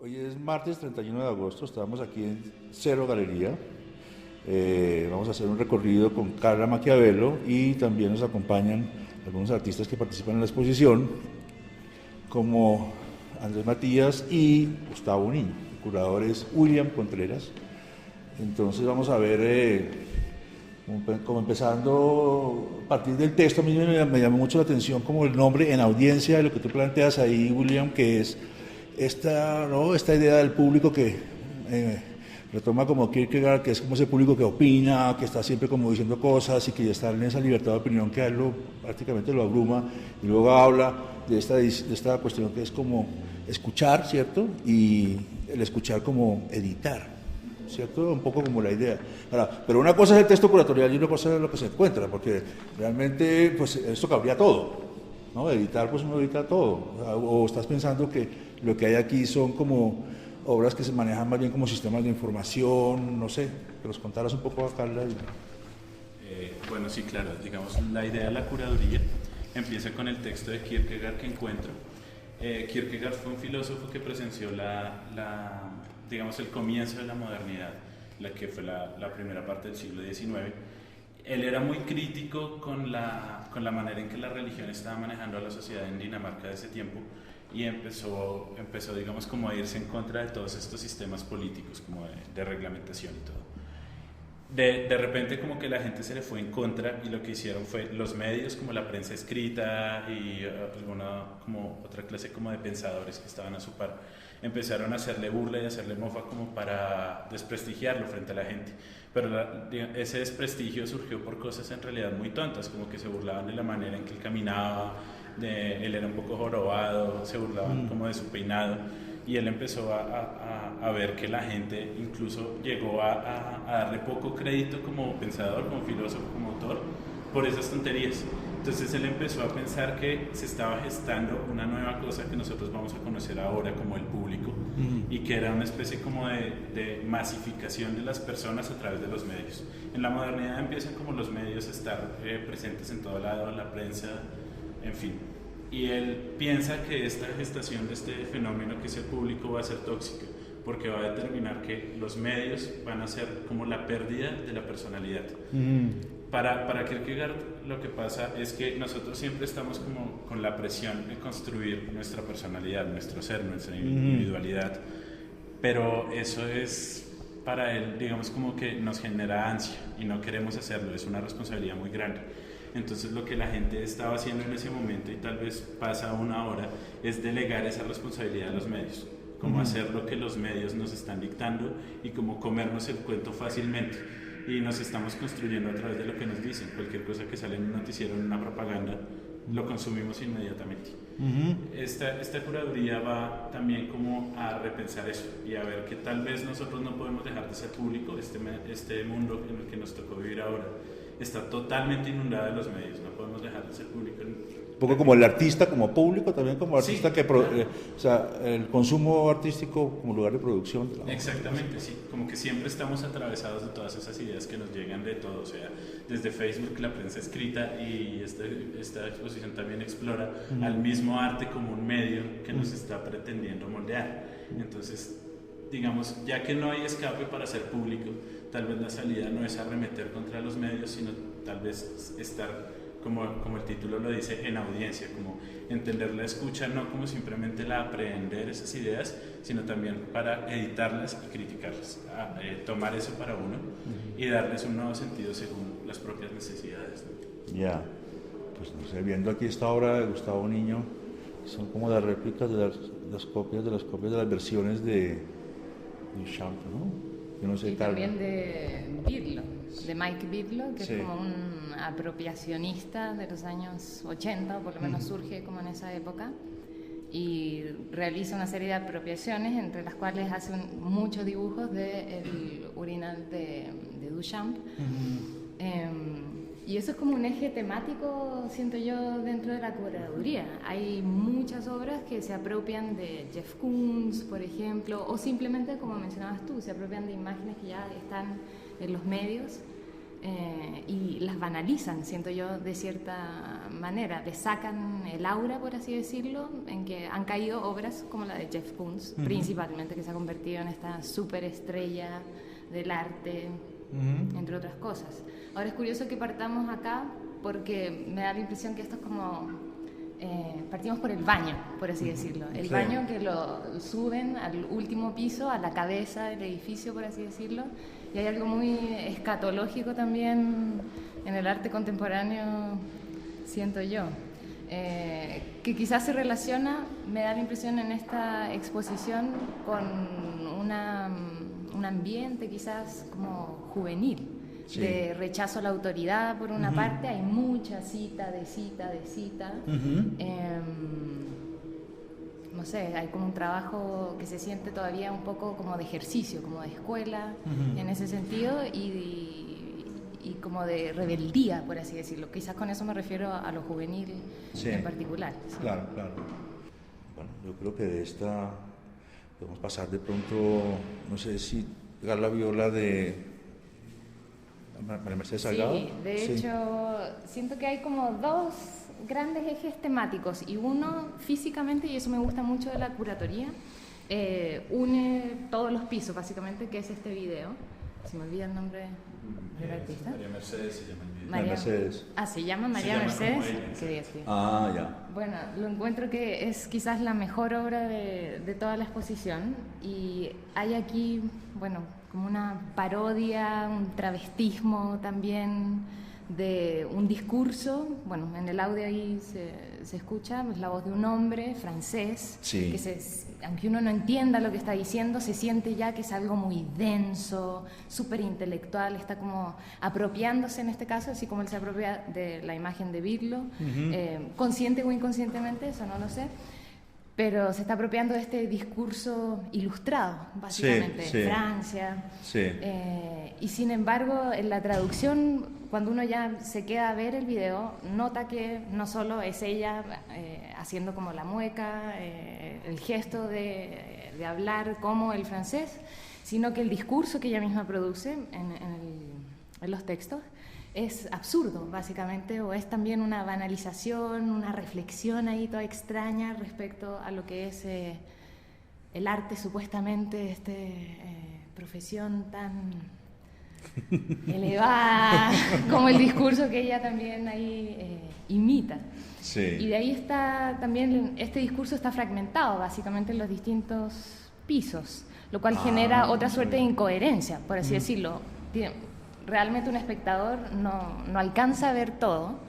Hoy es martes 31 de agosto, estamos aquí en Cero Galería. Vamos a hacer un recorrido con Carla Maquiavelo y también nos acompañan algunos artistas que participan en la exposición, como Andrés Matías y Gustavo Niño. El curador es William Contreras. Entonces vamos a ver, como empezando a partir del texto. A mí me llamó mucho la atención como el nombre en audiencia de lo que tú planteas ahí, William, que es esta idea del público que retoma como Kierkegaard, que es como ese público que opina, que está siempre como diciendo cosas y que ya está en esa libertad de opinión que a él prácticamente lo abruma, y luego habla de esta cuestión que es como escuchar, ¿cierto? Y el escuchar como editar, ¿cierto? Un poco como la idea. Ahora, pero una cosa es el texto curatorial y una cosa es lo que se encuentra, porque realmente pues esto cabría todo, ¿no? Editar, pues uno edita todo. O estás pensando que lo que hay aquí son como obras que se manejan más bien como sistemas de información, no sé, que nos contaras un poco a Carla. Bueno, sí, claro, digamos, la idea de la curaduría empieza con el texto de Kierkegaard que encuentro. Kierkegaard fue un filósofo que presenció digamos, el comienzo de la modernidad, la que fue la primera parte del siglo XIX. Él era muy crítico con la manera en que la religión estaba manejando a la sociedad en Dinamarca de ese tiempo, y empezó digamos, como a irse en contra de todos estos sistemas políticos, como de reglamentación y todo. De repente como que la gente se le fue en contra, y lo que hicieron fue los medios, como la prensa escrita y alguna como otra clase como de pensadores que estaban a su par, empezaron a hacerle burla y a hacerle mofa como para desprestigiarlo frente a la gente. Pero ese desprestigio surgió por cosas en realidad muy tontas, como que se burlaban de la manera en que él caminaba, él era un poco jorobado, se burlaban como de su peinado, y él empezó a ver que la gente incluso llegó a darle poco crédito como pensador, como filósofo, como autor, por esas tonterías. Entonces él empezó a pensar que se estaba gestando una nueva cosa que nosotros vamos a conocer ahora como el público, y que era una especie como de masificación de las personas a través de los medios. En la modernidad empiezan como los medios a estar presentes en todo lado, la prensa, en fin. Y él piensa que esta gestación de este fenómeno que es el público va a ser tóxica, porque va a determinar que los medios van a ser como la pérdida de la personalidad. Para Kierkegaard lo que pasa es que nosotros siempre estamos como con la presión de construir nuestra personalidad, nuestro ser, nuestra individualidad, pero eso es para él, digamos, como que nos genera ansia y no queremos hacerlo, es una responsabilidad muy grande. Entonces lo que la gente estaba haciendo en ese momento, y tal vez pasa aún ahora, es delegar esa responsabilidad a los medios, como hacer lo que los medios nos están dictando y como comernos el cuento fácilmente, y nos estamos construyendo a través de lo que nos dicen. Cualquier cosa que sale en un noticiero, en una propaganda, lo consumimos inmediatamente. Esta curaduría va también como a repensar eso y a ver que tal vez nosotros no podemos dejar de ser público. Este mundo en el que nos tocó vivir ahora está totalmente inundado de los medios, no podemos dejar de ser público. Un poco como el artista, como público, también como artista, sí, que claro. O sea, el consumo artístico como lugar de producción. Exactamente, sí, como que siempre estamos atravesados de todas esas ideas que nos llegan de todo, o sea, desde Facebook, la prensa escrita, y esta exposición también explora al mismo arte como un medio que nos está pretendiendo moldear. Entonces, digamos, ya que no hay escape para ser público, tal vez la salida no es arremeter contra los medios, sino tal vez estar, como el título lo dice, en audiencia, como entender la escucha no como simplemente la aprehender esas ideas, sino también para editarlas y criticarlas, tomar eso para uno y darles un nuevo sentido según las propias necesidades, ¿no? Ya, pues no sé, viendo aquí esta obra de Gustavo Niño, son como las réplicas de las copias de las versiones de Duchamp, ¿no? Yo no sé, y también de Birlo, de Mike Birlo, que sí, es como un apropiacionista de los años 80, o por lo menos surge como en esa época, y realiza una serie de apropiaciones, entre las cuales hace muchos dibujos del urinal de Duchamp. Y eso es como un eje temático, siento yo, dentro de la curaduría. Hay muchas obras que se apropian de Jeff Koons, por ejemplo, o simplemente, como mencionabas tú, se apropian de imágenes que ya están en los medios. y las banalizan, siento yo, de cierta manera. Le sacan el aura, por así decirlo, en que han caído obras como la de Jeff Koons, principalmente, que se ha convertido en esta superestrella del arte, entre otras cosas. Ahora es curioso que partamos acá porque me da la impresión que esto es como... partimos por el baño, por así decirlo. El baño que lo suben al último piso, a la cabeza del edificio, por así decirlo. Y hay algo muy escatológico también en el arte contemporáneo, siento yo, que quizás se relaciona, me da la impresión en esta exposición, con un ambiente quizás como juvenil. Sí. De rechazo a la autoridad por una parte, hay mucha cita, no sé, hay como un trabajo que se siente todavía un poco como de ejercicio, como de escuela, en ese sentido, y como de rebeldía, por así decirlo. Quizás con eso me refiero a lo juvenil en particular. Sí. Claro. Bueno, yo creo que de esta podemos pasar de pronto, no sé si Carla vio la de María Mercedes Salgado. Sí, de hecho, siento que hay como dos grandes ejes temáticos, y uno físicamente, y eso me gusta mucho de la curatoría, une todos los pisos, básicamente, que es este video. Se me olvida el nombre del artista. María Mercedes se llama el video. María Mercedes. ¿Se llama María Mercedes? Qué bien, sí. Ya. Bueno, lo encuentro que es quizás la mejor obra de toda la exposición, y hay aquí, bueno, como una parodia, un travestismo también de un discurso. Bueno, en el audio ahí se escucha, es la voz de un hombre francés, que aunque uno no entienda lo que está diciendo, se siente ya que es algo muy denso, súper intelectual, está como apropiándose en este caso, así como él se apropia de la imagen de Birlo, consciente o inconscientemente, eso no lo sé, pero se está apropiando de este discurso ilustrado, básicamente, de Francia. Y sin embargo, en la traducción, cuando uno ya se queda a ver el video, nota que no solo es ella haciendo como la mueca, el gesto de hablar como el francés, sino que el discurso que ella misma produce en los textos es absurdo, básicamente, o es también una banalización, una reflexión ahí toda extraña respecto a lo que es el arte, supuestamente, profesión tan elevada, como el discurso que ella también ahí imita. Y de ahí está también, este discurso está fragmentado, básicamente, en los distintos pisos, lo cual genera otra suerte de incoherencia, por así decirlo. Realmente un espectador no alcanza a ver todo,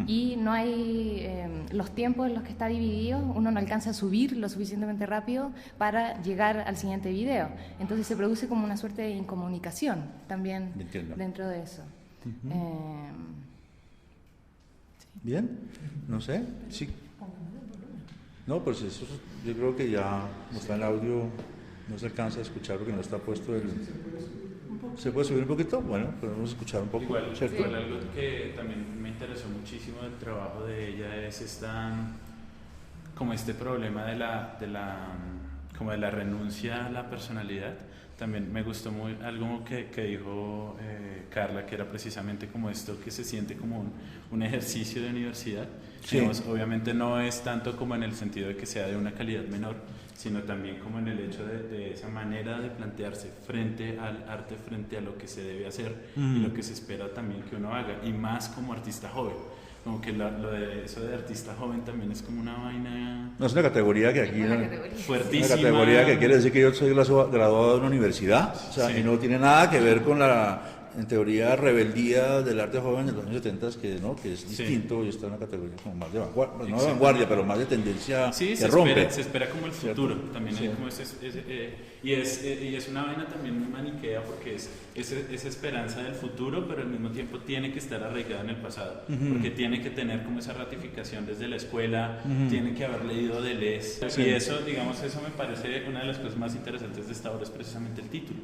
y no hay los tiempos en los que está dividido, uno no alcanza a subir lo suficientemente rápido para llegar al siguiente video. Entonces se produce como una suerte de incomunicación también dentro de eso. Bien, no sé, sí. No, pues eso yo creo que ya no está en audio, no se alcanza a escuchar porque no está puesto el... ¿Se puede subir un poquito? Bueno, podemos escuchar un poco. Igual algo que también me interesó muchísimo del trabajo de ella es como este problema de la renuncia a la personalidad. También me gustó muy algo que dijo Carla, que era precisamente como esto, que se siente como un ejercicio de universidad. Digamos, obviamente no es tanto como en el sentido de que sea de una calidad menor, sino también como en el hecho de esa manera de plantearse frente al arte, frente a lo que se debe hacer y lo que se espera también que uno haga, y más como artista joven. Como que lo de eso de artista joven también es como una vaina... No, es una categoría que aquí... Fuertísima. Una categoría que quiere decir que yo soy graduado de una universidad, o sea, y no tiene nada que ver con en teoría, rebeldía del arte joven de los años 70, que es distinto, y está en una categoría como más de vanguardia, no de vanguardia, pero más de tendencia que rompe. Se espera como el futuro, también hay como y es una vaina también muy maniquea, porque es esa esperanza del futuro, pero al mismo tiempo tiene que estar arraigada en el pasado, porque tiene que tener como esa ratificación desde la escuela, tiene que haber leído Deleuze, y eso, digamos, eso me parece una de las cosas más interesantes de esta obra, es precisamente el título,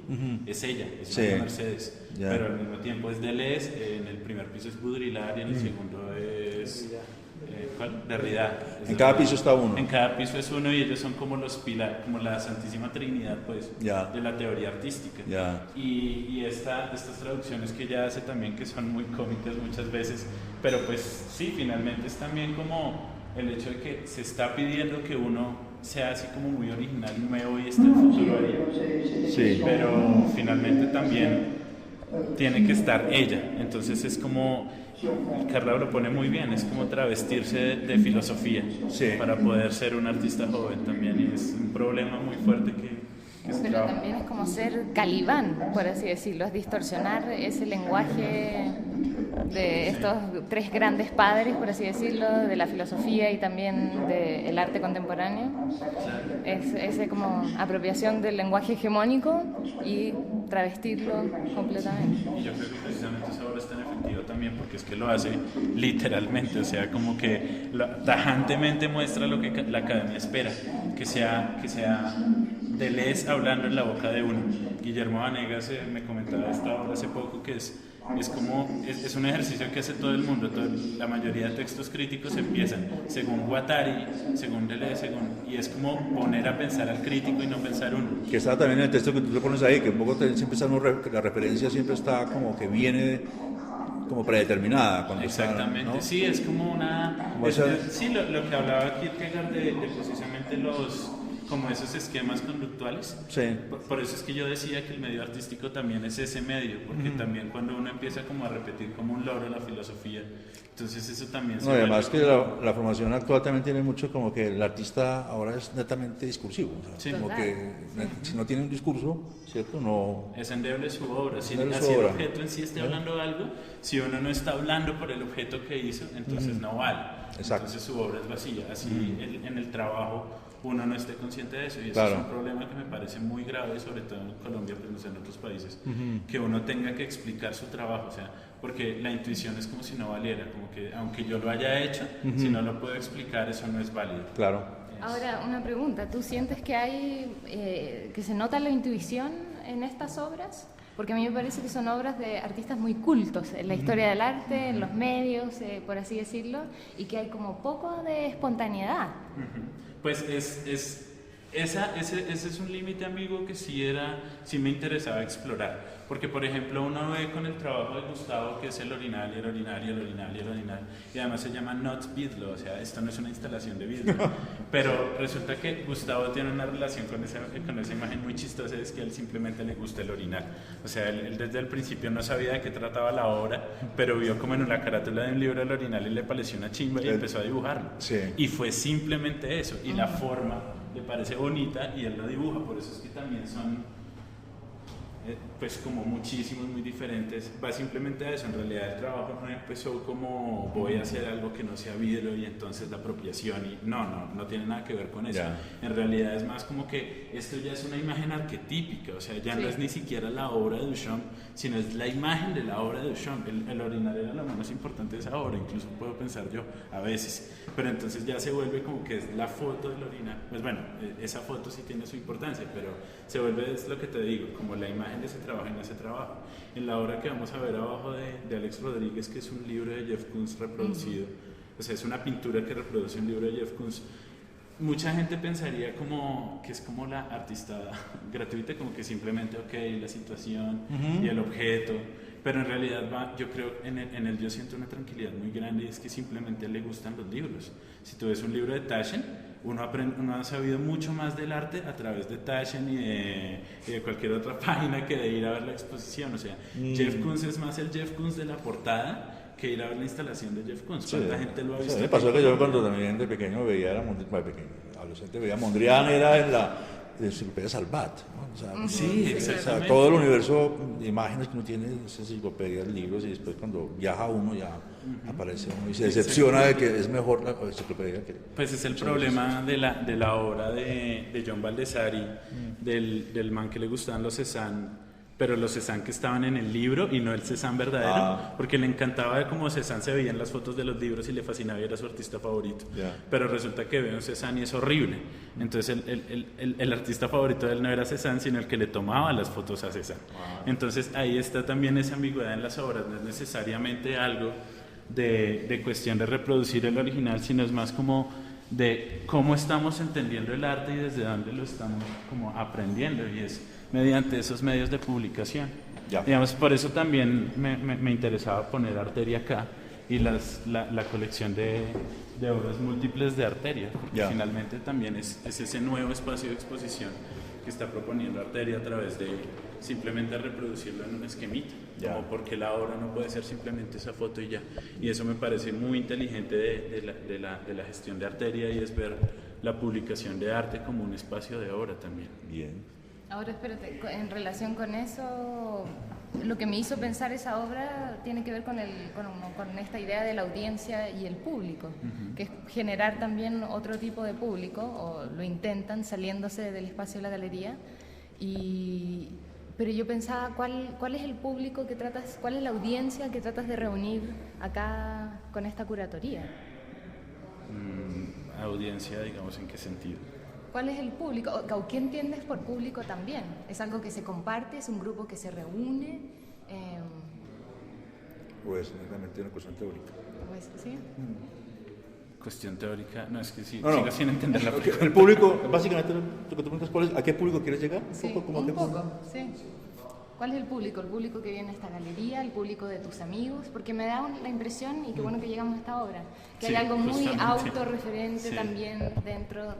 es ella, es María Mercedes, pero al mismo tiempo es Deleuze, en el primer piso es Baudrillard y en el segundo es ¿Cuál? Derrida. En cada piso está uno. En cada piso es uno y ellos son como los pilares, como la Santísima Trinidad, pues, de la teoría artística. Y estas traducciones que ella hace también, que son muy cómicas muchas veces, pero pues sí, finalmente es también como el hecho de que se está pidiendo que uno sea así como muy original y nuevo y esté el futuro ahí. Sí. Pero finalmente también tiene que estar ella. Entonces es como, Carla lo pone muy bien, es como travestirse de filosofía para poder ser un artista joven también. Y es un problema muy fuerte que se Pero trabaja. también es como ser Calibán, por así decirlo, es distorsionar ese lenguaje de estos tres grandes padres, por así decirlo, de la filosofía y también del arte contemporáneo. Es esa como apropiación del lenguaje hegemónico y travestirlo completamente. Yo creo que precisamente esa obra es tan efectiva también porque es que lo hace literalmente, o sea, como que tajantemente muestra lo que la academia espera, que sea Deleuze hablando en la boca de uno. Guillermo Vanegas me comentaba esta obra hace poco que es un ejercicio que hace todo el mundo. La mayoría de textos críticos empiezan según Guattari, según Deleuze, y es como poner a pensar al crítico y no pensar uno. Que está también en el texto que tú le pones ahí, que un poco siempre está la referencia siempre está como que viene como predeterminada. Exactamente, está, ¿no? Sí, es como una... sí, lo que hablaba Kierkegaard de precisamente como esos esquemas conductuales. Sí. Por eso es que yo decía que el medio artístico también es ese medio, porque también cuando uno empieza como a repetir como un loro la filosofía, entonces eso también se además que la formación actual también tiene mucho como que el artista ahora es netamente discursivo, o sea, como que si no tiene un discurso, ¿cierto? No es endeble su obra, si el objeto en sí esté hablando algo, si uno no está hablando por el objeto que hizo, entonces no vale. Exacto. Entonces su obra es vacía, así en el trabajo uno no esté consciente de eso, y eso es un problema que me parece muy grave, sobre todo en Colombia, pero no sé, en otros países, que uno tenga que explicar su trabajo, o sea, porque la intuición es como si no valiera, como que aunque yo lo haya hecho, si no lo puedo explicar, eso no es válido. Claro. Ahora, una pregunta, ¿tú sientes que hay, que se nota la intuición en estas obras? Porque a mí me parece que son obras de artistas muy cultos en la historia del arte, en los medios, por así decirlo, y que hay como poco de espontaneidad. Pues ese es un límite ambiguo que sí me interesaba explorar. Porque, por ejemplo, uno ve con el trabajo de Gustavo que es el orinal y el orinal y el orinal y el orinal, y además se llama Not Bidlo, o sea, esto no es una instalación de Bidlo. Pero resulta que Gustavo tiene una relación con esa imagen muy chistosa, es que a él simplemente le gusta el orinal. O sea, él desde el principio no sabía de qué trataba la obra, pero vio como en la carátula de un libro el orinal y le pareció una chimba y empezó a dibujarlo. Sí. Y fue simplemente eso, y la forma le parece bonita y él lo dibuja, por eso es que también son pues como muchísimos, muy diferentes. Va simplemente a eso, en realidad el trabajo no empezó como voy a hacer algo que no sea vidrio y entonces la apropiación, y no tiene nada que ver con eso. En realidad es más como que esto ya es una imagen arquetípica, o sea, ya no es ni siquiera la obra de Duchamp, sino es la imagen de la obra de Duchamp. El orinal era lo menos importante de esa obra, incluso puedo pensar yo, a veces, pero entonces ya se vuelve como que es la foto del orinal. Pues bueno, esa foto sí tiene su importancia, pero se vuelve, es lo que te digo, como la imagen de ese trabajo en ese trabajo. En la obra que vamos a ver abajo de Alex Rodríguez, que es un libro de Jeff Koons reproducido, o sea, es una pintura que reproduce un libro de Jeff Koons. Mucha gente pensaría como que es como la artista gratuita, como que simplemente, la situación y el objeto, pero en realidad yo creo, en él yo siento una tranquilidad muy grande, y es que simplemente le gustan los libros. Si tú ves un libro de Taschen, uno ha sabido mucho más del arte a través de Taschen y de cualquier otra página que de ir a ver la exposición. O sea, Jeff Koons es más el Jeff Koons de la portada que ir a ver la instalación de Jeff Koons. ¿Cuánta gente lo ha visto? Me pasó que yo cuando también de pequeño veía, adolescente, veía Mondrian, era en la enciclopedia Salvat, ¿no? O sea, sí, exactamente. O sea, todo el universo de imágenes que uno tiene es enciclopedias, libros, y después cuando viaja uno ya aparece uno y se decepciona de que es mejor la enciclopedia que... Pues es el problema de la obra de John Baldessari, del man que le gustaban los Cézanne, pero los Cézanne que estaban en el libro y no el Cézanne verdadero, porque le encantaba de cómo Cézanne se veía en las fotos de los libros y le fascinaba y era su artista favorito. Pero resulta que ve un Cézanne y es horrible. Entonces el artista favorito de él no era Cézanne, sino el que le tomaba las fotos a Cézanne. Entonces ahí está también esa ambigüedad en las obras, no es necesariamente algo de cuestión de reproducir el original, sino es más como de cómo estamos entendiendo el arte y desde dónde lo estamos como aprendiendo, y es mediante esos medios de publicación. Digamos, por eso también me interesaba poner Arteria acá y la colección de obras múltiples de Arteria, porque finalmente también es ese nuevo espacio de exposición que está proponiendo Arteria a través de simplemente reproducirlo en un esquemita, como porque la obra no puede ser simplemente esa foto y ya, y eso me parece muy inteligente de la gestión de Arteria, y es ver la publicación de arte como un espacio de obra también. Bien. Ahora espérate, en relación con eso, lo que me hizo pensar esa obra tiene que ver con esta idea de la audiencia y el público, que es generar también otro tipo de público, o lo intentan saliéndose del espacio de la galería, pero yo pensaba, ¿cuál es el público que tratas, cuál es la audiencia que tratas de reunir acá con esta curatoría? Audiencia, digamos, ¿en qué sentido? ¿Cuál es el público? ¿O qué entiendes por público también? ¿Es algo que se comparte? ¿Es un grupo que se reúne? ¿O es netamente una cuestión teórica? Pues, ¿sí? Cuestión teórica, no, es que sí, no, sigo sin entender la pregunta. El público, básicamente lo que tú preguntas, ¿a qué público quieres llegar? Sí, un poco, sí. ¿Cuál es el público? El público que viene a esta galería, el público de tus amigos, porque me da la impresión, y qué bueno que llegamos a esta obra, que hay algo muy autorreferente también dentro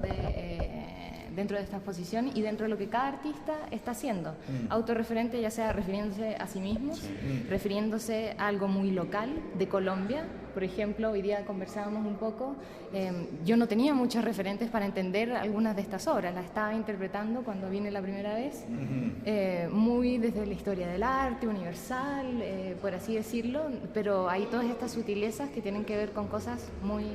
de esta exposición y dentro de lo que cada artista está haciendo. Autorreferente, ya sea refiriéndose a sí mismos, refiriéndose a algo muy local de Colombia. Por ejemplo, hoy día conversábamos un poco, yo no tenía muchos referentes para entender algunas de estas obras, las estaba interpretando cuando vine la primera vez, muy desde la historia del arte, universal, por así decirlo, pero hay todas estas sutilezas que tienen que ver con cosas muy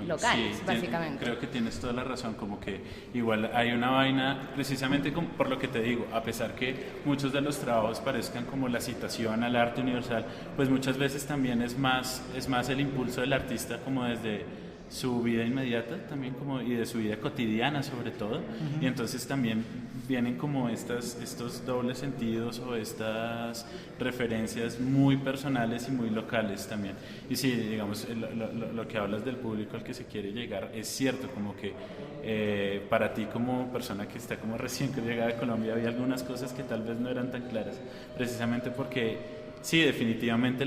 locales, básicamente. Creo que tienes toda la razón, como que igual hay una vaina, precisamente por lo que te digo, a pesar que muchos de los trabajos parezcan como la citación al arte universal, pues muchas veces también es más el impulso del artista como desde su vida inmediata también, como, y de su vida cotidiana sobre todo, y entonces también vienen como estos dobles sentidos o estas referencias muy personales y muy locales también. Y sí, digamos, lo que hablas del público al que se quiere llegar es cierto, como que para ti como persona que está como recién que llega de Colombia había algunas cosas que tal vez no eran tan claras, precisamente porque sí, definitivamente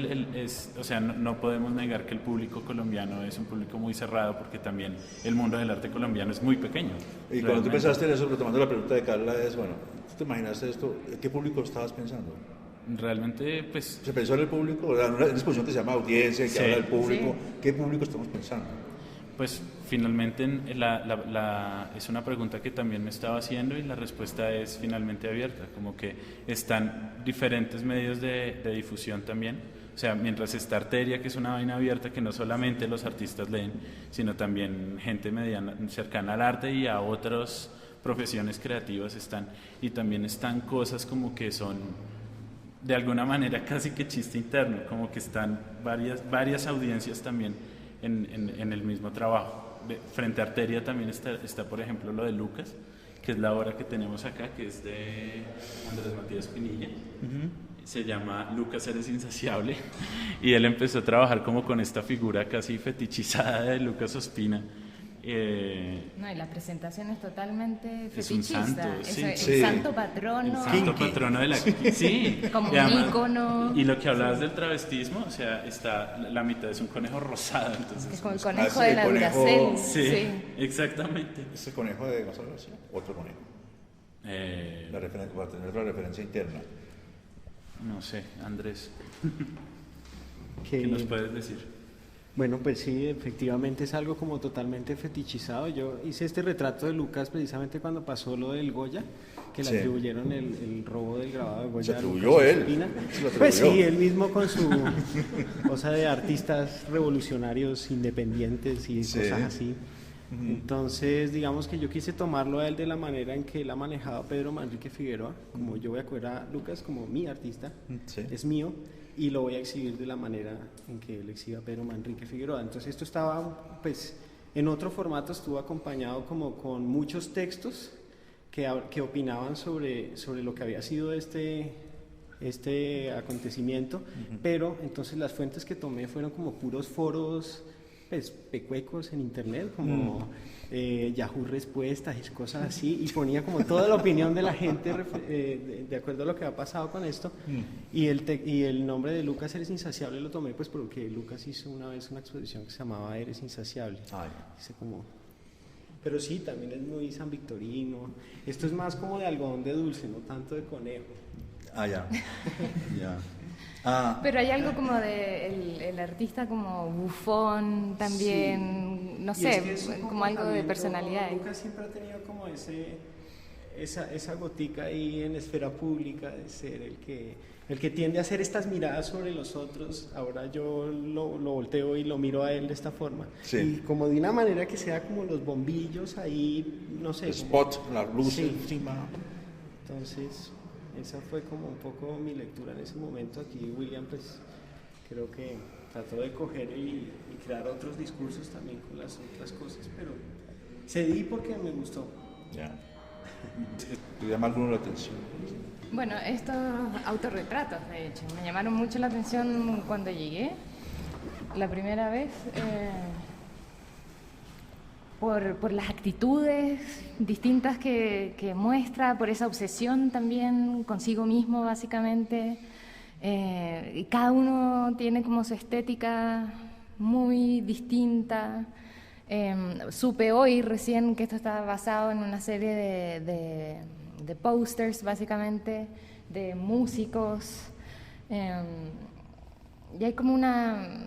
o sea, no podemos negar que el público colombiano es un público muy cerrado, porque también el mundo del arte colombiano es muy pequeño. Y cuando tú pensaste en eso, retomando la pregunta de Carla, bueno, ¿tú te imaginaste esto? ¿Qué público estabas pensando? Realmente, pues... ¿Se pensó en el público? En una exposición que se llama audiencia, que habla del público. ¿Qué público estamos pensando? Pues finalmente es una pregunta que también me estaba haciendo, y la respuesta es finalmente abierta, como que están diferentes medios de difusión también. O sea, mientras está Arteria, que es una vaina abierta que no solamente los artistas leen, sino también gente mediana, cercana al arte y a otras profesiones creativas están, y también están cosas como que son de alguna manera casi que chiste interno, como que están varias audiencias también en el mismo trabajo. Frente a Arteria también está, por ejemplo, lo de Lucas, que es la obra que tenemos acá, que es de Andrés Matías Pinilla. Se llama Lucas eres insaciable, y él empezó a trabajar como con esta figura casi fetichizada de Lucas Ospina. No, y la presentación es totalmente fetichista. Es un santo, sí. El santo patrono. El santo patrono de la... Sí. Como un ícono. Y lo que hablabas del travestismo, o sea, la mitad es un conejo rosado, entonces... Es como el conejo de la Duracell. Sí, exactamente. ¿Ese conejo de Gonzalo García? ¿Otro conejo? Para tener otra referencia interna. No sé, Andrés. ¿Qué nos puedes decir? Bueno, pues sí, efectivamente es algo como totalmente fetichizado. Yo hice este retrato de Lucas precisamente cuando pasó lo del Goya, que le atribuyeron el robo del grabado de Goya. ¿Se atribuyó él? Pues sí, él mismo con su cosa de artistas revolucionarios independientes y cosas así. Entonces, digamos que yo quise tomarlo a él de la manera en que él ha manejado a Pedro Manrique Figueroa, como yo voy a coger a Lucas como mi artista, es mío, y lo voy a exhibir de la manera en que él exhibe a Pedro Manrique Figueroa. Entonces esto estaba, pues, en otro formato, estuvo acompañado como con muchos textos que opinaban sobre lo que había sido este este acontecimiento, pero entonces las fuentes que tomé fueron como puros foros pues, pecuecos en internet, como Yahoo Respuestas y cosas así, y ponía como toda la opinión de la gente de acuerdo a lo que ha pasado con esto, y el nombre de Lucas Eres Insaciable lo tomé pues porque Lucas hizo una vez una exposición que se llamaba Eres Insaciable. Dice como... Pero sí, también es muy San Victorino. Esto es más como de algodón de dulce, no tanto de conejo. Ya. Pero hay algo como de el artista como bufón también, sí. No sé, es como algo de personalidad. Lucas siempre ha tenido como esa gotica ahí en esfera pública de ser el que tiende a hacer estas miradas sobre los otros. Ahora yo lo volteo y lo miro a él de esta forma. Sí. Y como de una manera que sea como los bombillos ahí, no sé. El spot, la luz encima. Entonces, esa fue como un poco mi lectura en ese momento. Aquí William pues creo que trató de coger y crear otros discursos también con las otras cosas, pero cedí porque me gustó. Ya. ¿Te llama alguno la atención? Bueno, estos autorretratos, de hecho, me llamaron mucho la atención cuando llegué la primera vez, por las actitudes distintas que muestra, por esa obsesión también consigo mismo, básicamente. Y cada uno tiene como su estética muy distinta. Supe hoy recién que esto está basado en una serie de posters, básicamente, de músicos, y hay como una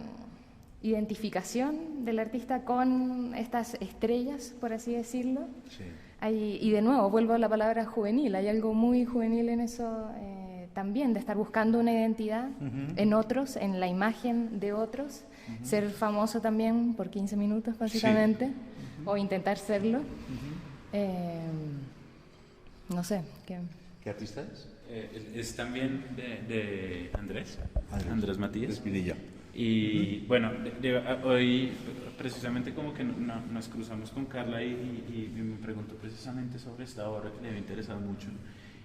identificación del artista con estas estrellas, por así decirlo. Sí. Y de nuevo, vuelvo a la palabra juvenil, hay algo muy juvenil en eso también, de estar buscando una identidad en otros, en la imagen de otros, ser famoso también por 15 minutos, básicamente, sí. O intentar serlo. No sé. ¿Qué artista es? Es también de Andrés Matías. De Espinilla. Y bueno, hoy precisamente como que nos cruzamos con Carla y me preguntó precisamente sobre esta obra que le había interesado mucho.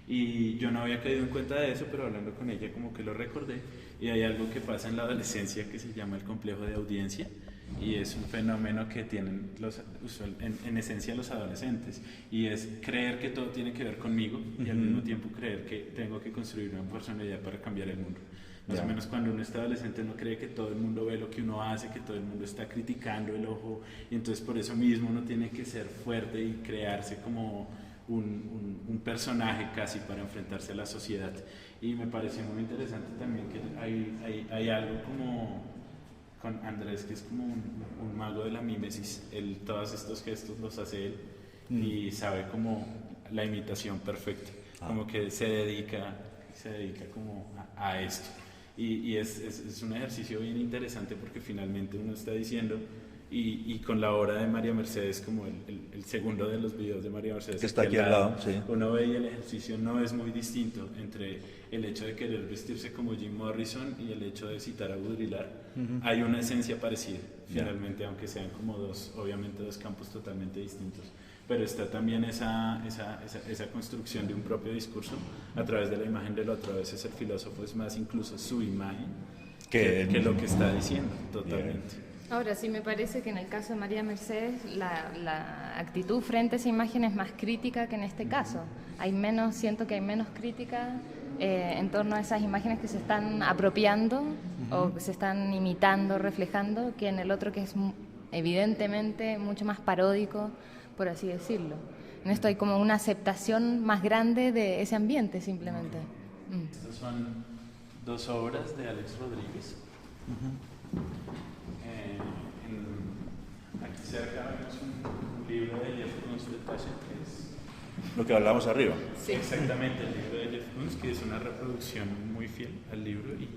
Y yo no había caído en cuenta de eso, pero hablando con ella como que lo recordé. Y hay algo que pasa en la adolescencia que se llama el complejo de audiencia. Y es un fenómeno que tienen en esencia los adolescentes, y es creer que todo tiene que ver conmigo y al mismo tiempo creer que tengo que construir una personalidad para cambiar el mundo. Más o menos cuando uno está adolescente uno cree que todo el mundo ve lo que uno hace, que todo el mundo está criticando el ojo, y entonces por eso mismo uno tiene que ser fuerte y crearse como un personaje casi para enfrentarse a la sociedad. Y me pareció muy interesante también que hay algo como con Andrés, que es como un mago de la mímesis. Él todos estos gestos los hace él y sabe como la imitación perfecta, como que se dedica como a esto. Y es un ejercicio bien interesante porque finalmente uno está diciendo, y con la obra de María Mercedes, como el segundo de los videos de María Mercedes, que está aquí al lado, sí. Uno ve y el ejercicio no es muy distinto entre el hecho de querer vestirse como Jim Morrison y el hecho de citar a Baudrillard. Hay una esencia parecida, finalmente, aunque sean como obviamente dos campos totalmente distintos. Pero está también esa construcción de un propio discurso a través de la imagen del otro. A veces el filósofo es más incluso su imagen que lo que está diciendo, totalmente. Ahora, sí me parece que en el caso de María Mercedes la actitud frente a esa imagen es más crítica que en este caso. Siento que hay menos crítica en torno a esas imágenes que se están apropiando o que se están imitando, reflejando, que en el otro, que es evidentemente mucho más paródico, por así decirlo. En esto hay como una aceptación más grande de ese ambiente, simplemente. Estas son dos obras de Alex Rodríguez. Aquí cerca vemos un libro de Jeff Koons de Tasha, que es lo que hablábamos arriba. Sí. Exactamente, el libro de Jeff Koons, que es una reproducción muy fiel al libro, y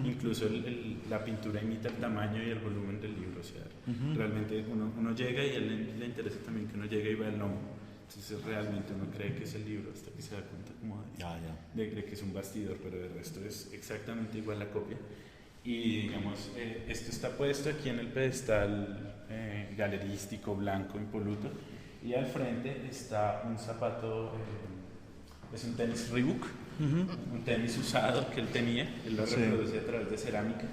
incluso la pintura imita el tamaño y el volumen del libro. O sea, realmente uno llega, y a él le interesa también que uno llegue y vea el lomo. Entonces realmente uno cree que es el libro hasta que se da cuenta como de que es un bastidor, pero el resto es exactamente igual la copia. Y digamos, esto está puesto aquí en el pedestal galerístico, blanco, impoluto, y al frente está un zapato, es un tenis Reebok, un tenis usado que él tenía, él lo reproduce a través de cerámica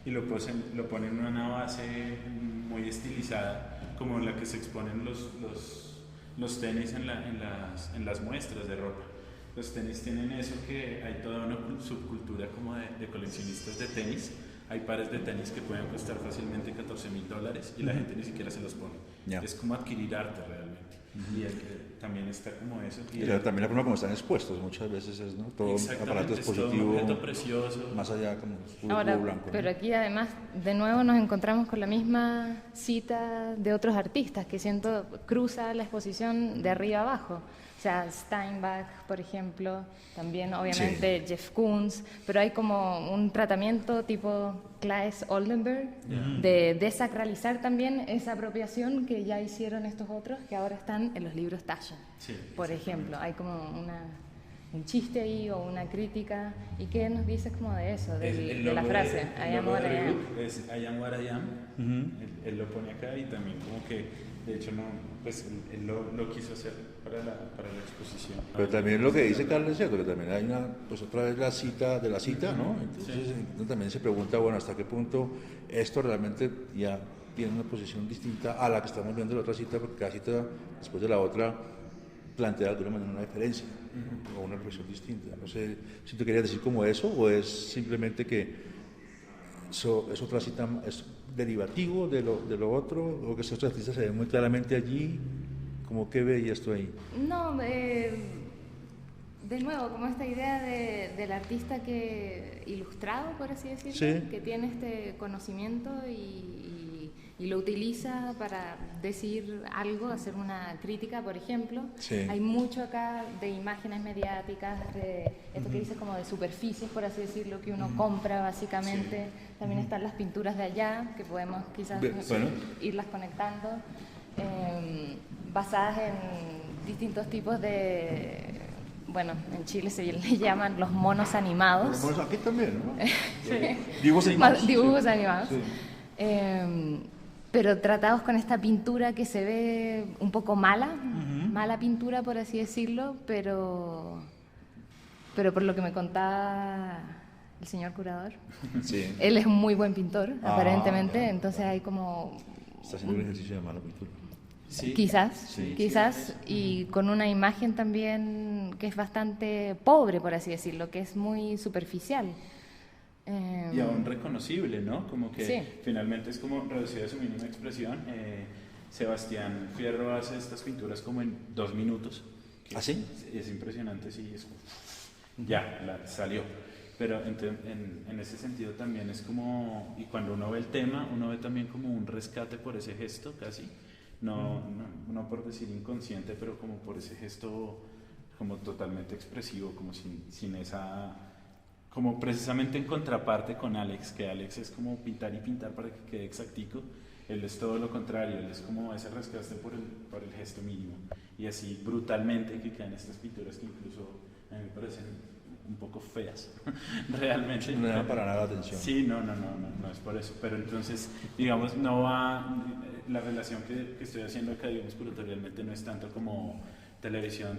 y lo pone en una base muy estilizada, como la que se exponen los tenis en las muestras de ropa. Los tenis tienen eso, que hay toda una subcultura como de coleccionistas de tenis. Hay pares de tenis que pueden costar fácilmente $14,000 y la gente ni siquiera se los pone. Es como adquirir arte realmente. Y también está como eso. Y también la forma como están expuestos muchas veces es, ¿no? Todo aparato expositivo, todo un objeto precioso. más allá como ahora, blanco. Pero ¿no? aquí además de nuevo nos encontramos con la misma cita de otros artistas que siento cruza la exposición de arriba abajo. O sea, Steinbach, por ejemplo, también obviamente Jeff Koons, pero hay como un tratamiento tipo Claes Oldenburg de desacralizar también esa apropiación que ya hicieron estos otros que ahora están en los libros Taschen. Por ejemplo, hay como un chiste ahí o una crítica. ¿Y qué nos dices como de eso, de la frase? I am what I am. Es I am what I am. Él lo pone acá y también como que, de hecho, pues él lo quiso hacer para la exposición. Pero también lo que dice Carlos es cierto, que también hay pues otra vez la cita de la cita, ¿no? Entonces también se pregunta, bueno, ¿hasta qué punto esto realmente ya tiene una posición distinta a la que estamos viendo en la otra cita? Porque cada cita, después de la otra, plantea de alguna manera una diferencia o una reflexión distinta. No sé si tú querías decir como eso o es simplemente que eso es otra cita, es derivativo de lo otro, o que estos artistas se ven muy claramente allí. ¿Cómo que veías tú ahí? No, de nuevo, como esta idea del artista ilustrado, por así decirlo, que tiene este conocimiento y lo utiliza para decir algo, hacer una crítica, por ejemplo. Hay mucho acá de imágenes mediáticas, de esto que dices como de superficies, por así decirlo, que uno compra básicamente. También están las pinturas de allá, que podemos quizás irlas conectando, basadas en distintos tipos de... Bueno, en Chile se le llaman los monos animados. Los monos aquí también, ¿no? Dibujos animados. Dibujos animados. Pero tratados con esta pintura que se ve un poco mala, mala pintura por así decirlo, pero por lo que me contaba el señor curador, él es un muy buen pintor, aparentemente, entonces hay como... Está haciendo un ejercicio de mala pintura. Quizás, y con una imagen también que es bastante pobre, por así decirlo, que es muy superficial. Y aún reconocible, ¿no? Como que finalmente es como reducido a su mínima expresión. Sebastián Fierro hace estas pinturas como en 2 minutos. ¿Ah, sí? Es impresionante, salió. Pero en ese sentido también es como, y cuando uno ve el tema, uno ve también como un rescate por ese gesto casi, no por decir inconsciente, pero como por ese gesto como totalmente expresivo, como sin esa, como precisamente en contraparte con Alex, que Alex es como pintar y pintar para que quede exactico. Él es todo lo contrario, él es como ese rescate por el gesto mínimo, y así brutalmente que quedan estas pinturas que incluso a mí me parecen un poco feas, realmente. No da para nada la atención. Sí, no es por eso, pero entonces, digamos, no va, la relación que estoy haciendo acá, digamos, curatorialmente no es tanto como televisión,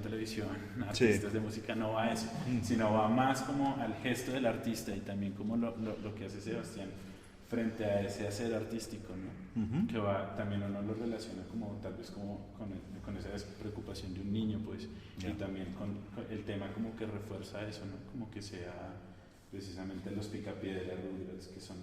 artistas de música, no va a eso, sino va más como al gesto del artista y también como lo que hace Sebastián frente a ese hacer artístico, ¿no? Que también uno lo relaciona como tal vez como con esa despreocupación de un niño, pues, y también con el tema como que refuerza eso, ¿no? Como que sea precisamente los picapiedras, que son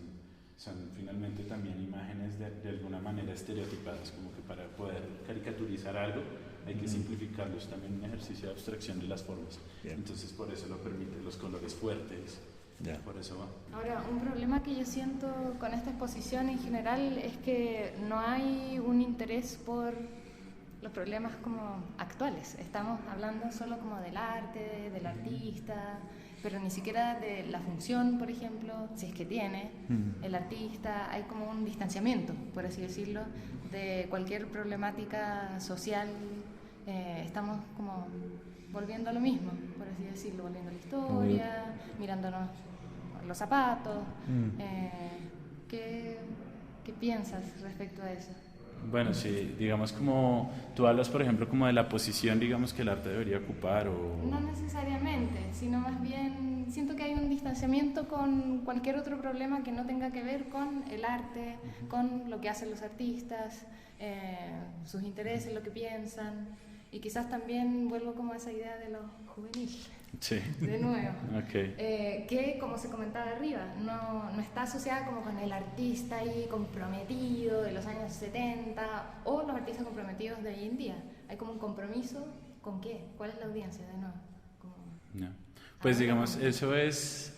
finalmente también imágenes de alguna manera estereotipadas, como que para poder caricaturizar algo hay que simplificarlos, también un ejercicio de abstracción de las formas. Entonces por eso lo permite, los colores fuertes. Por eso va. Ahora, un problema que yo siento con esta exposición en general es que no hay un interés por los problemas como actuales. Estamos hablando solo como del arte, del artista, pero ni siquiera de la función, por ejemplo, si es que tiene el artista. Hay como un distanciamiento, por así decirlo, de cualquier problemática social. Estamos como volviendo a lo mismo, por así decirlo, volviendo a la historia, mirándonos los zapatos. ¿Qué piensas respecto a eso? Bueno, sí, digamos como tú hablas, por ejemplo, como de la posición, digamos, que el arte debería ocupar o... No necesariamente, sino más bien siento que hay un distanciamiento con cualquier otro problema que no tenga que ver con el arte, con lo que hacen los artistas, sus intereses, lo que piensan, y quizás también vuelvo como a esa idea de lo juvenil. Sí. De nuevo, Okay. que como se comentaba arriba, no está asociada como con el artista ahí comprometido de los años 70 o los artistas comprometidos de hoy en día. Hay como un compromiso con qué, cuál es la audiencia de nuevo. No. Pues digamos, eso es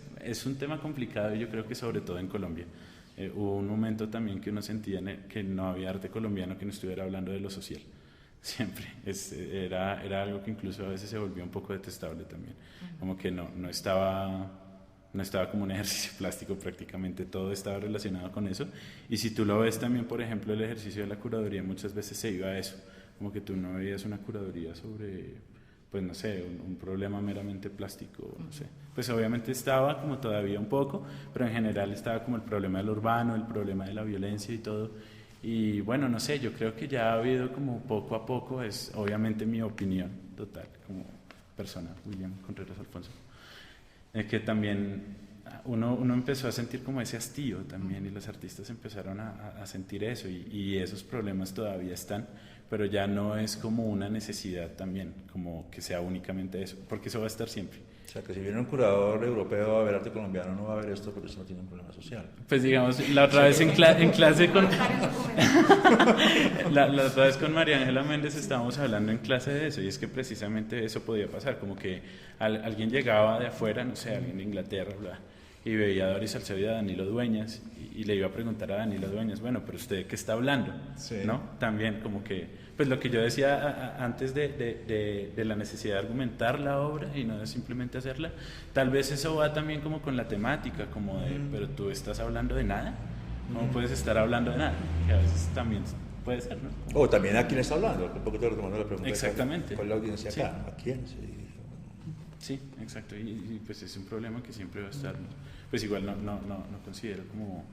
un tema complicado, yo creo que sobre todo en Colombia. Hubo un momento también que uno sentía que no había arte colombiano que no estuviera hablando de lo social. Siempre, era algo que incluso a veces se volvió un poco detestable también, como que no estaba como un ejercicio plástico, prácticamente todo estaba relacionado con eso, y si tú lo ves también, por ejemplo, el ejercicio de la curaduría muchas veces se iba a eso, como que tú no veías una curaduría sobre, pues no sé, un problema meramente plástico, no sé, pues obviamente estaba como todavía un poco, pero en general estaba como el problema del urbano, el problema de la violencia y todo. Y bueno, no sé, yo creo que ya ha habido como poco a poco, es obviamente mi opinión total como persona, William Contreras Alfonso, que también uno empezó a sentir como ese hastío también y los artistas empezaron a sentir eso y esos problemas todavía están, pero ya no es como una necesidad también, como que sea únicamente eso, porque eso va a estar siempre. O sea, que si viene un curador europeo a ver arte colombiano, no va a ver esto porque eso no tiene un problema social. Pues digamos, la otra vez en clase con... la otra vez con María Ángela Méndez estábamos hablando en clase de eso, y es que precisamente eso podía pasar, como que alguien llegaba de afuera, no sé, alguien de Inglaterra, bla, y veía a Doris Salcedo y a Danilo Dueñas, y le iba a preguntar a Danilo Dueñas, bueno, pero ¿usted de qué está hablando? Sí. ¿No? También como que... Pues lo que yo decía antes de la necesidad de argumentar la obra y no de simplemente hacerla, tal vez eso va también como con la temática, como de, pero tú estás hablando de nada, no puedes estar hablando de nada, que a veces también puede ser, ¿no? O también a quién está hablando, un poquito retomando la pregunta. Exactamente. ¿Cuál es la audiencia acá? Sí. ¿A quién? Sí. Sí, exacto, y pues es un problema que siempre va a estar, ¿no? Pues igual no considero como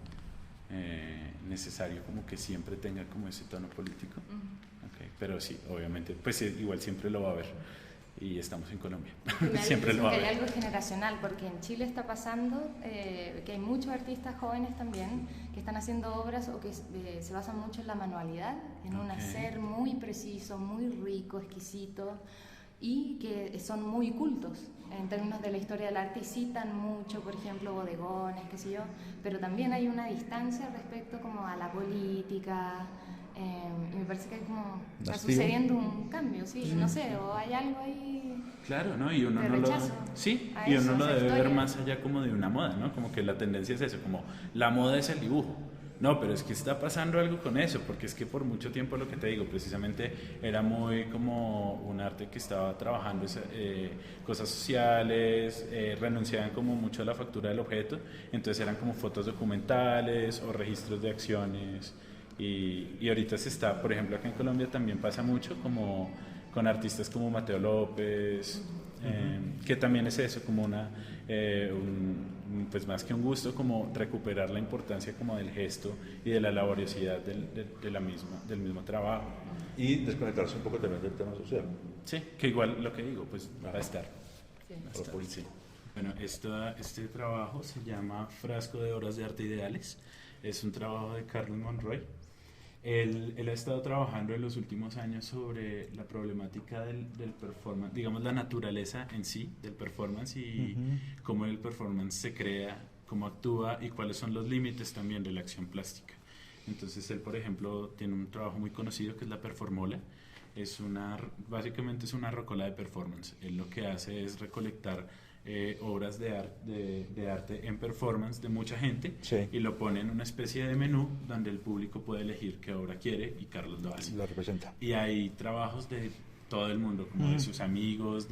necesario como que siempre tenga como ese tono político. Okay, pero sí, obviamente, pues igual siempre lo va a haber y estamos en Colombia. Siempre lo va a haber. Hay algo generacional, porque en Chile está pasando que hay muchos artistas jóvenes también que están haciendo obras o que se basan mucho en la manualidad, en un hacer muy preciso, muy rico, exquisito, y que son muy cultos en términos de la historia del arte y citan mucho, por ejemplo, bodegones, qué sé yo, pero también hay una distancia respecto como a la política, y me parece que como está sucediendo un cambio, sí, no sé, o hay algo ahí. Claro, ¿no? Y uno de no lo, rechazo sí, a y eso, uno lo a esa debe ver historia. más allá como de una moda, ¿no? Como que la tendencia es eso, como la moda es el dibujo. No, pero es que está pasando algo con eso, porque es que por mucho tiempo lo que te digo, precisamente era muy como un arte que estaba trabajando cosas sociales, renunciaban como mucho a la factura del objeto, entonces eran como fotos documentales o registros de acciones, y ahorita se está, por ejemplo, acá en Colombia también pasa mucho como con artistas como Mateo López, que también es eso, como pues más que un gusto, como recuperar la importancia como del gesto y de la laboriosidad del mismo trabajo. Y desconectarse un poco también del tema social. Sí, que igual lo que digo, pues va a estar. Sí. Va a estar, sí. Bueno, este trabajo se llama Frasco de Obras de Arte Ideales, es un trabajo de Carlos Monroy. Él ha estado trabajando en los últimos años sobre la problemática del performance, digamos la naturaleza en sí del performance y cómo el performance se crea, cómo actúa y cuáles son los límites también de la acción plástica. Entonces él, por ejemplo, tiene un trabajo muy conocido que es la performola. Básicamente es una rocola de performance. Él lo que hace es recolectar obras de arte en performance de mucha gente, sí, y lo pone en una especie de menú donde el público puede elegir qué obra quiere y Carlos lo hace. Lo representa. Y hay trabajos de todo el mundo, como de sus amigos,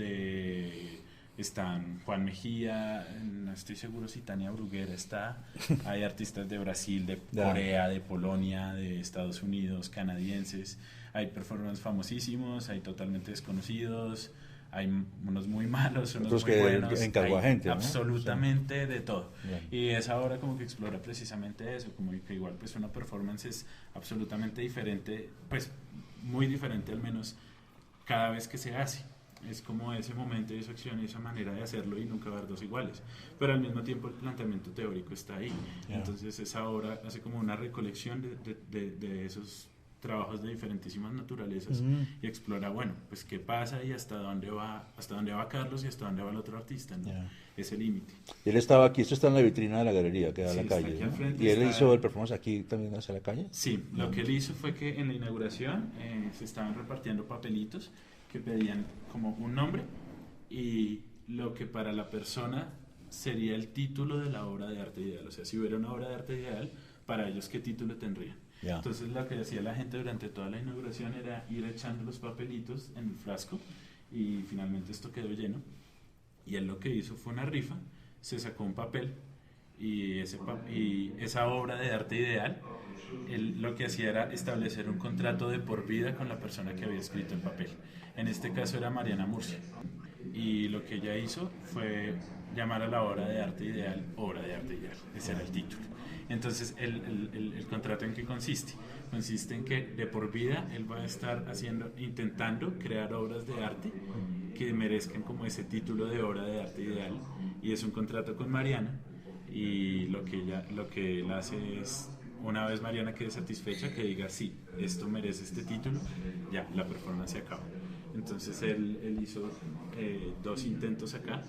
están Juan Mejía, no estoy seguro si Tania Bruguera está, hay artistas de Brasil, de Corea, de Polonia, de Estados Unidos, canadienses, hay performances famosísimos, hay totalmente desconocidos, hay unos muy malos, unos otros muy que buenos, encargó a gente, ¿no? absolutamente de todo. Bien. Y esa obra como que explora precisamente eso, como que igual pues una performance es absolutamente diferente, pues muy diferente al menos cada vez que se hace. Es como ese momento, esa acción, esa manera de hacerlo y nunca va a haber dos iguales. Pero al mismo tiempo el planteamiento teórico está ahí. Yeah. Entonces esa obra hace como una recolección de esos trabajos de diferentísimas naturalezas y explora, bueno, pues qué pasa y hasta dónde va Carlos y hasta dónde va el otro artista, ¿no? Yeah. Ese límite. Él estaba aquí, esto está en la vitrina de la galería que da a Sí, la está calle, aquí al ¿no? frente, Y él está- hizo el performance aquí también hacia la calle. Sí, lo que él hizo fue que en la inauguración se estaban repartiendo papelitos que pedían como un nombre y lo que para la persona sería el título de la obra de arte ideal. O sea, si hubiera una obra de arte ideal, para ellos, ¿qué título tendrían? Ya. Entonces, lo que hacía la gente durante toda la inauguración era ir echando los papelitos en el frasco y finalmente esto quedó lleno. Y él lo que hizo fue una rifa, se sacó un papel y esa obra de arte ideal, él lo que hacía era establecer un contrato de por vida con la persona que había escrito el papel. En este caso era Mariana Murcia. Y lo que ella hizo fue llamar a la obra de arte ideal, obra de arte ideal. Ese era el título. Entonces, el contrato en qué consiste? Consiste en que de por vida él va a estar intentando crear obras de arte que merezcan como ese título de obra de arte ideal. Y es un contrato con Mariana. Y lo que él hace es, una vez Mariana quede satisfecha, que diga, sí, esto merece este título, ya, la performance se acaba. Entonces él hizo 2 intentos acá.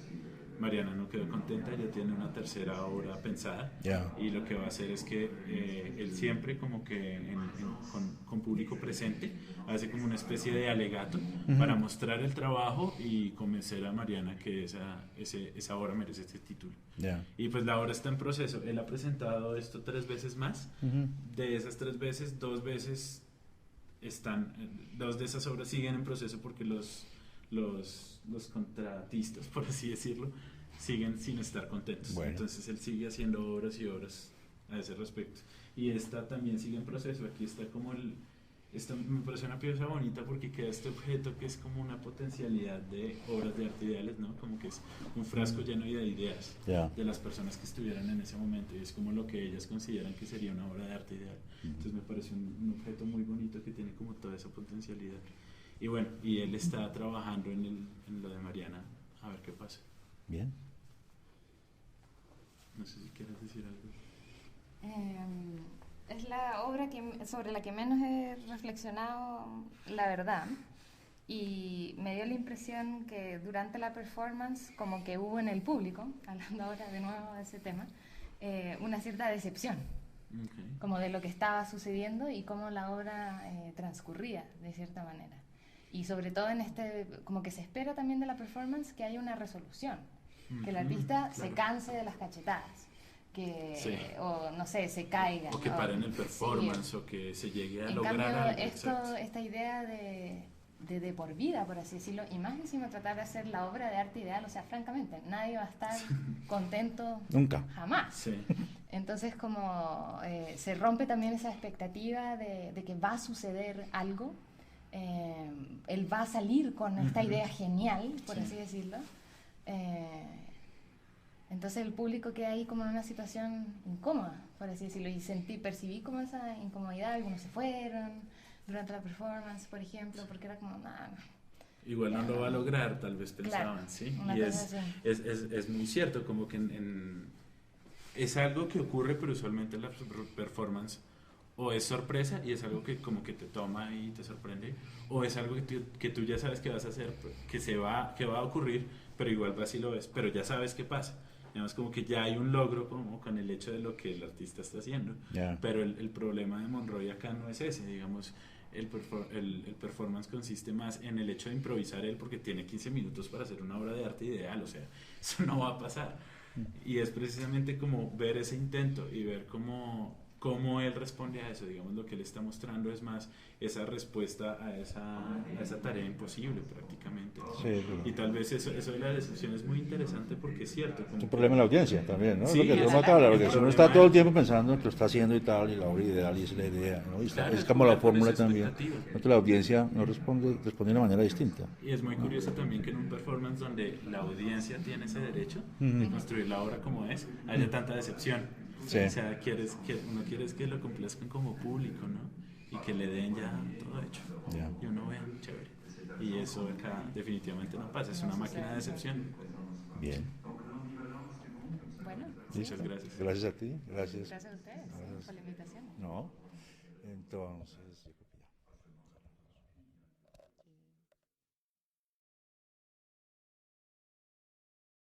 Mariana no quedó contenta, ya tiene una tercera obra pensada. Yeah. Y lo que va a hacer es que él siempre como que con público presente hace como una especie de alegato para mostrar el trabajo y convencer a Mariana que esa obra merece este título. Yeah. Y pues la obra está en proceso. Él ha presentado esto 3 veces más. De esas 3 veces, 2 veces dos de esas obras siguen en proceso porque los contratistas, por así decirlo, siguen sin estar contentos. Bueno. Entonces él sigue haciendo obras y obras a ese respecto. Y esta también sigue en proceso. Aquí está como esta me parece una pieza bonita porque queda este objeto que es como una potencialidad de obras de arte ideales, ¿no? Como que es un frasco lleno de ideas de las personas que estuvieran en ese momento y es como lo que ellas consideran que sería una obra de arte ideal. Entonces me parece un objeto muy bonito que tiene como toda esa potencialidad. Y bueno, y él está trabajando en lo de Mariana, a ver qué pasa. Bien. No sé si quieres decir algo. Es la obra sobre la que menos he reflexionado, la verdad. Y me dio la impresión que durante la performance, como que hubo en el público, hablando ahora de nuevo de ese tema, una cierta decepción. Okay. Como de lo que estaba sucediendo y cómo la obra transcurría, de cierta manera. Y sobre todo como que se espera también de la performance que haya una resolución, que el artista se canse de las cachetadas, o no sé, se caiga. O que paren el performance, o que se llegue a lograr algo. En cambio, esta idea de por vida, por así decirlo, y más encima tratar de hacer la obra de arte ideal, o sea, francamente, nadie va a estar contento Nunca. Jamás. Sí. Entonces como se rompe también esa expectativa de que va a suceder algo. Él va a salir con esta idea genial, por así decirlo. Entonces el público queda ahí como en una situación incómoda, por así decirlo, y percibí como esa incomodidad. Algunos se fueron durante la performance, por ejemplo, porque era como, nada. Igual no lo va a lograr, tal vez pensaban, Claro, ¿sí? una Y cosa es muy cierto, como que es algo que ocurre, pero usualmente en la performance o es sorpresa y es algo que como que te toma y te sorprende, o es algo que tú ya sabes que vas a hacer, que va a ocurrir, pero igual vas y lo ves, pero ya sabes qué pasa. Digamos, como que ya hay un logro como con el hecho de lo que el artista está haciendo. Yeah. Pero el problema de Monroy acá no es ese, digamos, el performance consiste más en el hecho de improvisar él porque tiene 15 minutos para hacer una obra de arte ideal, o sea, eso no va a pasar. Y es precisamente como ver ese intento y ver cómo cómo él responde a eso. Digamos, lo que él está mostrando es más esa respuesta a esa tarea imposible prácticamente. Sí, claro. Y tal vez eso de la decepción es muy interesante porque es cierto. Es un problema en la audiencia también, ¿no? Sí, Lo que es- toma claro, es porque un si uno problema está todo el de- tiempo pensando en que lo está haciendo y tal, y la obra ideal, y esa es la idea, ¿no? Y Claro, es es como la jugar con fórmula esa también. expectativa. ¿No? Que la audiencia no responde de una manera distinta. Y es muy curioso también que en un performance donde la audiencia tiene ese derecho de construir la obra como es, haya tanta decepción. Sí. O sea, uno quiere que lo complazcan como público, ¿no? Y que le den ya todo hecho. Ya. Y uno vea, chévere. Y eso acá definitivamente no pasa, es una máquina de decepción. Bien. Bueno, Muchas gracias. Gracias a ti, gracias. gracias a ustedes por la invitación. No, entonces...